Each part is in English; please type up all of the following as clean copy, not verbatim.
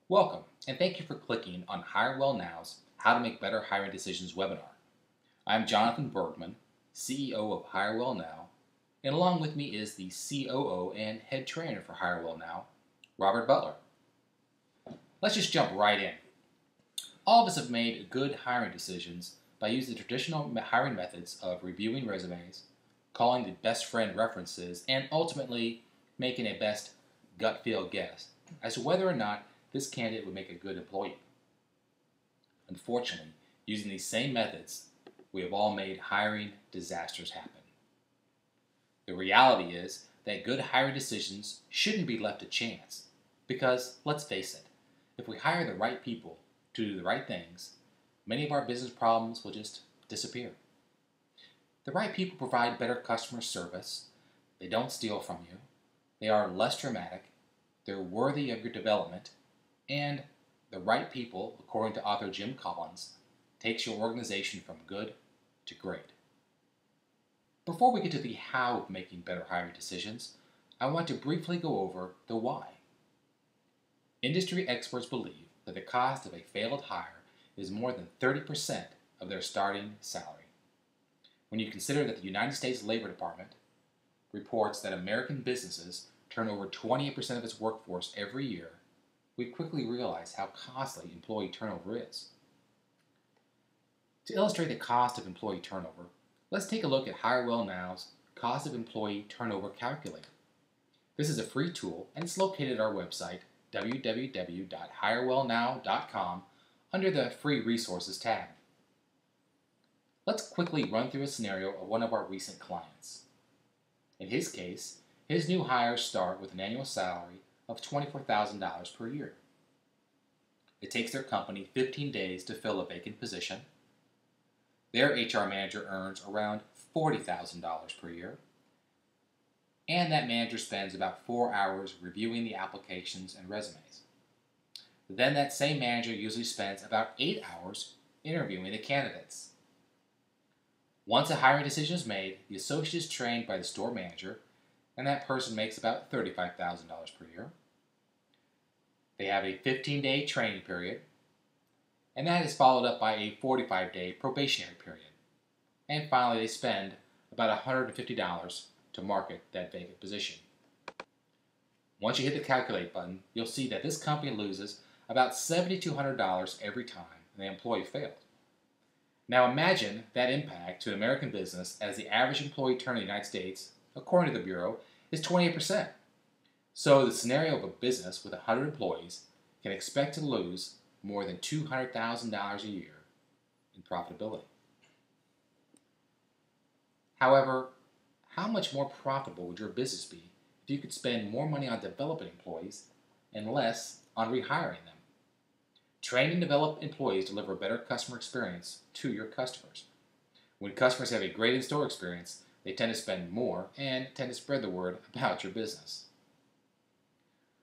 Welcome, and thank you for clicking on HireWell Now's How to Make Better Hiring Decisions webinar. I'm Jonathan Bergman, CEO of HireWell Now, and along with me is the COO and head trainer for HireWell Now, Robert Butler. Let's just jump right in. All of us have made good hiring decisions by using the traditional hiring methods of reviewing resumes, calling the best friend references, and ultimately making a best gut feel guess as to whether or not this candidate would make a good employee. Unfortunately, using these same methods, we have all made hiring disasters happen. The reality is that good hiring decisions shouldn't be left to chance because, let's face it, if we hire the right people to do the right things, many of our business problems will just disappear. The right people provide better customer service, they don't steal from you, they are less dramatic, they're worthy of your development, and the right people, according to author Jim Collins, takes your organization from good to great. Before we get to the how of making better hiring decisions, I want to briefly go over the why. Industry experts believe that the cost of a failed hire is more than 30% of their starting salary. When you consider that the United States Labor Department reports that American businesses turn over 28% of its workforce every year, we quickly realize how costly employee turnover is. To illustrate the cost of employee turnover, let's take a look at HireWell Now's Cost of Employee Turnover Calculator. This is a free tool and it's located at our website, www.hirewellnow.com, under the Free Resources tab. Let's quickly run through a scenario of one of our recent clients. In his case, his new hires start with an annual salary of $24,000 per year. It takes their company 15 days to fill a vacant position. Their HR manager earns around $40,000 per year. And that manager spends about 4 hours reviewing the applications and resumes. Then that same manager usually spends about 8 hours interviewing the candidates. Once a hiring decision is made, the associate is trained by the store manager, and that person makes about $35,000 per year. They have a 15-day training period, and that is followed up by a 45-day probationary period. And finally, they spend about $150 to market that vacant position. Once you hit the calculate button, you'll see that this company loses about $7,200 every time the employee failed. Now imagine that impact to an American business as the average employee turn in the United States, according to the Bureau, is 28%. So the scenario of a business with 100 employees can expect to lose more than $200,000 a year in profitability. However, how much more profitable would your business be if you could spend more money on developing employees and less on rehiring them? Train and develop employees deliver a better customer experience to your customers. When customers have a great in-store experience, they tend to spend more and tend to spread the word about your business.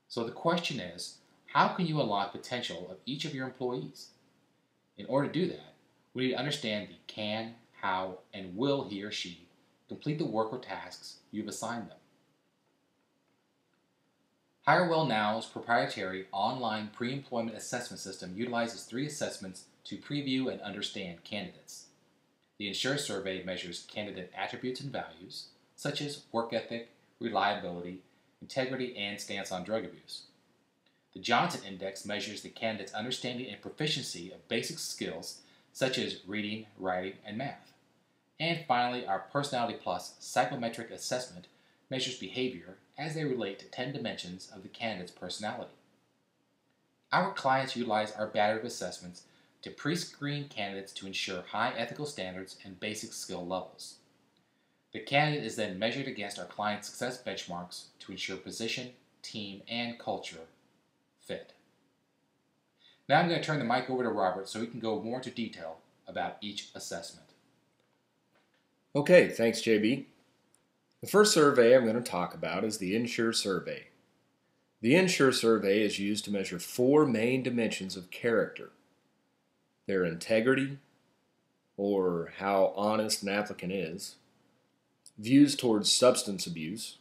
So the question is, how can you unlock potential of each of your employees? In order to do that, we need to understand the can, how, and will he or she complete the work or tasks you've assigned them. HireWell Now's proprietary online pre-employment assessment system utilizes 3 assessments to preview and understand candidates. The Ensure survey measures candidate attributes and values, such as work ethic, reliability, integrity, and stance on drug abuse. The Johnson Index measures the candidate's understanding and proficiency of basic skills, such as reading, writing, and math. And finally, our Personality Plus psychometric assessment measures behavior as they relate to 10 dimensions of the candidate's personality. Our clients utilize our battery of assessments to pre-screen candidates to ensure high ethical standards and basic skill levels. The candidate is then measured against our client's success benchmarks to ensure position, team, and culture fit. Now I'm going to turn the mic over to Robert so he can go more into detail about each assessment. Okay, thanks JB. The first survey I'm going to talk about is the Ensure survey. The Ensure survey is used to measure 4 main dimensions of character: their integrity, or how honest an applicant is, views towards substance abuse,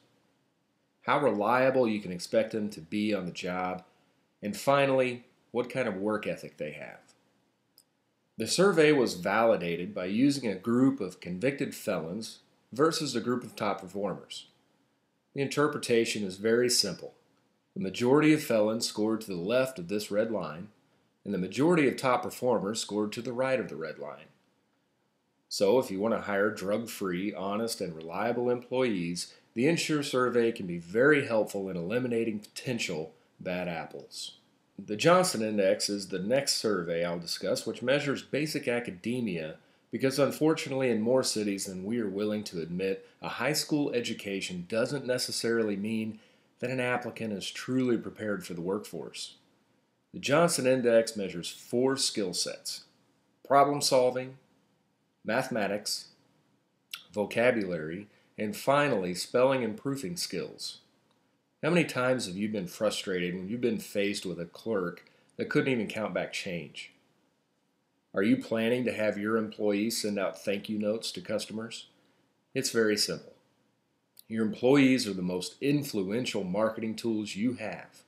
how reliable you can expect them to be on the job, and finally, what kind of work ethic they have. The survey was validated by using a group of convicted felons versus a group of top performers. The interpretation is very simple. The majority of felons scored to the left of this red line, and the majority of top performers scored to the right of the red line. So if you want to hire drug-free, honest, and reliable employees, the Ensure survey can be very helpful in eliminating potential bad apples. The Johnson Index is the next survey I'll discuss, which measures basic academia because unfortunately in more cities than we are willing to admit, a high school education doesn't necessarily mean that an applicant is truly prepared for the workforce. The Johnson Index measures 4 skill sets: problem solving, mathematics, vocabulary, and finally spelling and proofing skills. How many times have you been frustrated when you've been faced with a clerk that couldn't even count back change? Are you planning to have your employees send out thank you notes to customers? It's very simple. Your employees are the most influential marketing tools you have.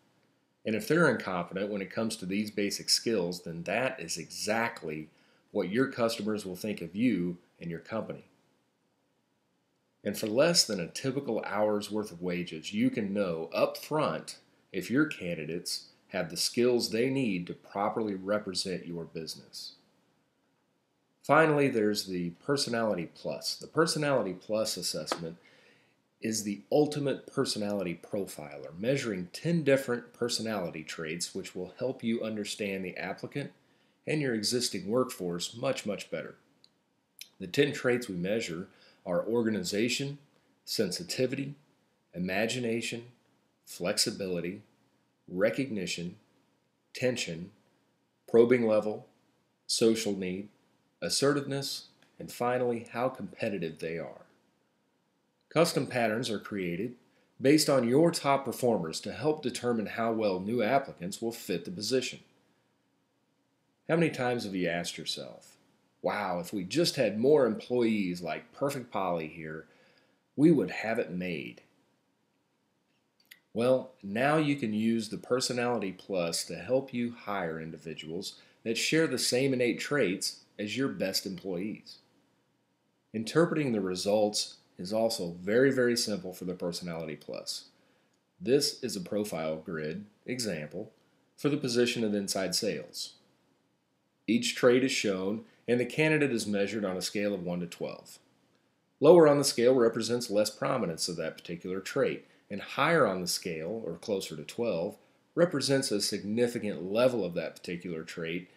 And if they're incompetent when it comes to these basic skills, then that is exactly what your customers will think of you and your company. And for less than a typical hour's worth of wages, you can know up front if your candidates have the skills they need to properly represent your business. Finally, there's the Personality Plus. The Personality Plus assessment is the ultimate personality profiler, measuring 10 different personality traits which will help you understand the applicant and your existing workforce much, much better. The 10 traits we measure are organization, sensitivity, imagination, flexibility, recognition, tension, probing level, social need, assertiveness, and finally, how competitive they are. Custom patterns are created based on your top performers to help determine how well new applicants will fit the position. How many times have you asked yourself, wow, if we just had more employees like Perfect Polly here, we would have it made? Well, now you can use the Personality Plus to help you hire individuals that share the same innate traits as your best employees. Interpreting the results is also very, very simple for the Personality Plus. This is a profile grid example for the position of inside sales. Each trait is shown and the candidate is measured on a scale of 1 to 12. Lower on the scale represents less prominence of that particular trait, and higher on the scale, or closer to 12, represents a significant level of that particular trait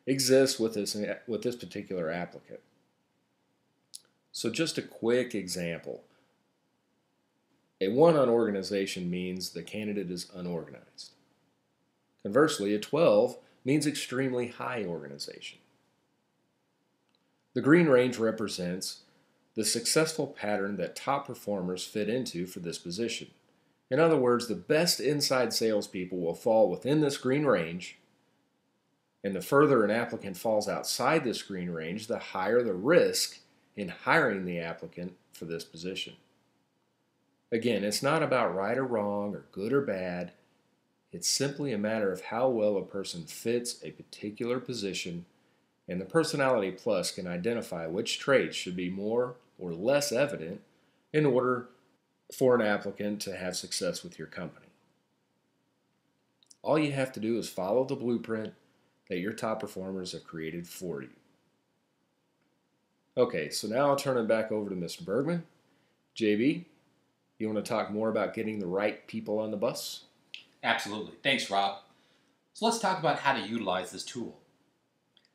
exists with this particular applicant. So just a quick example. A 1 on organization means the candidate is unorganized. Conversely, a 12 means extremely high organization. The green range represents the successful pattern that top performers fit into for this position. In other words, the best inside salespeople will fall within this green range, and the further an applicant falls outside this green range, the higher the risk in hiring the applicant for this position. Again, it's not about right or wrong or good or bad. It's simply a matter of how well a person fits a particular position, and the Personality Plus can identify which traits should be more or less evident in order for an applicant to have success with your company. All you have to do is follow the blueprint that your top performers have created for you. Okay, so now I'll turn it back over to Mr. Bergman. JB, you want to talk more about getting the right people on the bus? Absolutely. Thanks, Rob. So let's talk about how to utilize this tool.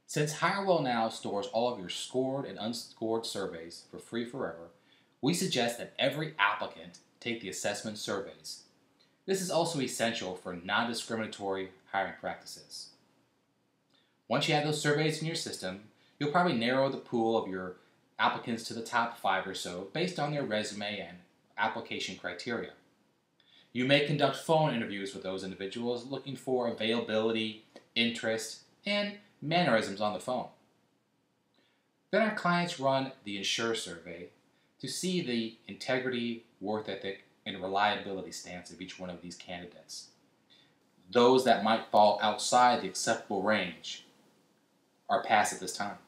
Since HireWell Now stores all of your scored and unscored surveys for free forever, we suggest that every applicant take the assessment surveys. This is also essential for non-discriminatory hiring practices. Once you have those surveys in your system, you'll probably narrow the pool of your applicants to the top 5 or so based on their resume and application criteria. You may conduct phone interviews with those individuals looking for availability, interest, and mannerisms on the phone. Then our clients run the Ensure survey to see the integrity, work ethic, and reliability stance of each one of these candidates. Those that might fall outside the acceptable range are passed at this time.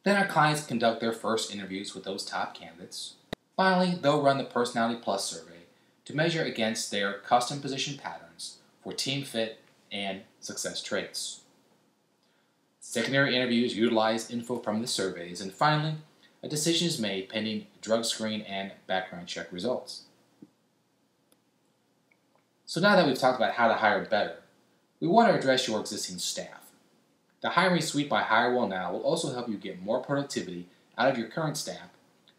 Then our clients conduct their first interviews with those top candidates. Finally, they'll run the Personality Plus survey to measure against their custom position patterns for team fit and success traits. Secondary interviews utilize info from the surveys, and finally, a decision is made pending drug screen and background check results. So now that we've talked about how to hire better, we want to address your existing staff. The Hiring Suite by HireWellNow will also help you get more productivity out of your current staff,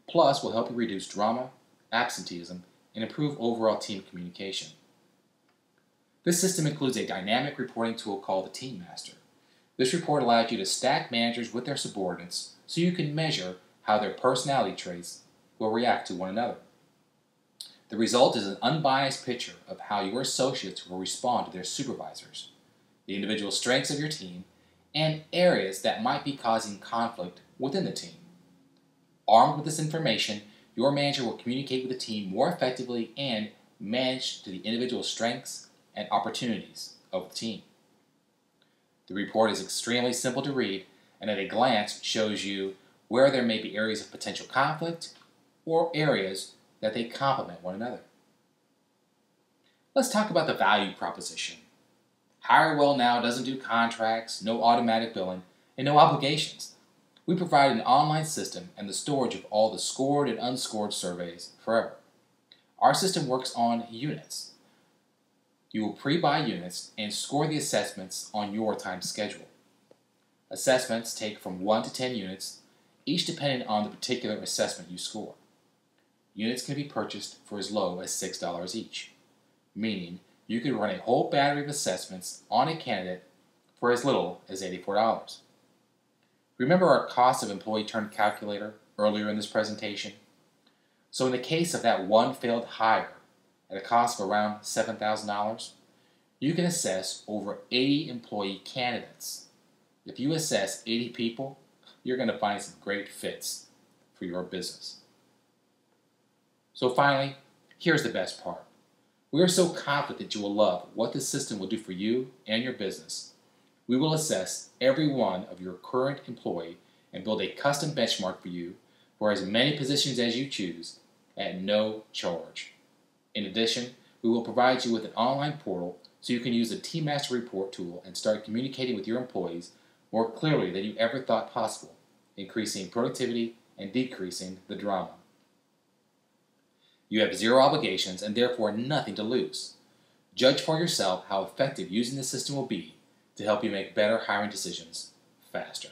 plus will help you reduce drama, absenteeism, and improve overall team communication. This system includes a dynamic reporting tool called the Team Master. This report allows you to stack managers with their subordinates so you can measure how their personality traits will react to one another. The result is an unbiased picture of how your associates will respond to their supervisors, the individual strengths of your team, and areas that might be causing conflict within the team. Armed with this information, your manager will communicate with the team more effectively and manage to the individual strengths and opportunities of the team. The report is extremely simple to read and at a glance shows you where there may be areas of potential conflict or areas that they complement one another. Let's talk about the value proposition. HireWellNow doesn't do contracts, no automatic billing, and no obligations. We provide an online system and the storage of all the scored and unscored surveys forever. Our system works on units. You will pre-buy units and score the assessments on your time schedule. Assessments take from 1 to 10 units, each depending on the particular assessment you score. Units can be purchased for as low as $6 each, meaning you could run a whole battery of assessments on a candidate for as little as $84. Remember our cost of employee turn calculator earlier in this presentation? So in the case of that one failed hire at a cost of around $7,000, you can assess over 80 employee candidates. If you assess 80 people, you're going to find some great fits for your business. So finally, here's the best part. We are so confident that you will love what this system will do for you and your business. We will assess every one of your current employee and build a custom benchmark for you for as many positions as you choose at no charge. In addition, we will provide you with an online portal so you can use the Team Master Report tool and start communicating with your employees more clearly than you ever thought possible, increasing productivity and decreasing the drama. You have zero obligations and therefore nothing to lose. Judge for yourself how effective using the system will be to help you make better hiring decisions faster.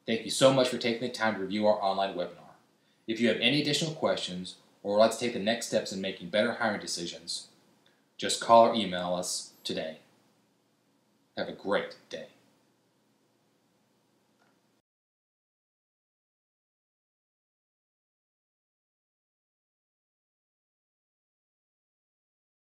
Thank you so much for taking the time to review our online webinar. If you have any additional questions or would like to take the next steps in making better hiring decisions, just call or email us today. Have a great day.